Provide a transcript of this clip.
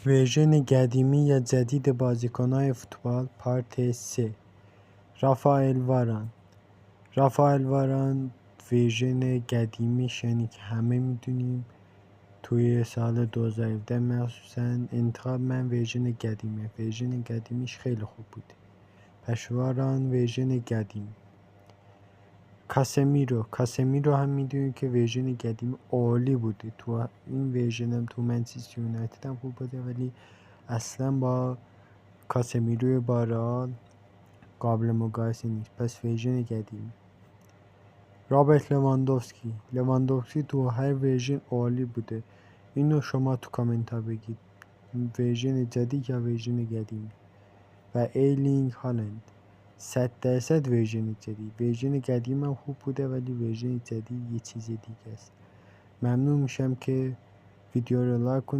ورژن قدیمی یا جدید بازیکن‌های فوتبال پارت 3. رافائل واران ورژن قدیمیش، یعنی که همه میدونیم توی سال 2017 مخصوصا انتخاب من ورژن قدیمیش خیلی خوب بود. پس واران ورژن قدیم. کاسمیرو هم میدونیم که ورژن قدیم عالی بوده. تو این ورژن هم تو منچستر یونایتد هم خوب بوده، ولی اصلا با کاسمیروی بارال قابل مقایسه نیست. پس ورژن قدیم. رابرت لواندوفسکی تو هر ورژن عالی بوده. اینو شما تو کامنت ها بگید، ورژن جدید یا ورژن قدیم. و ایرلینگ هالند 100% ورژن جدید. ورژن قدیم هم خوب بوده، ولی ورژن جدید یه چیز دیگه است. ممنون میشم که ویدیو رو لایک کنید.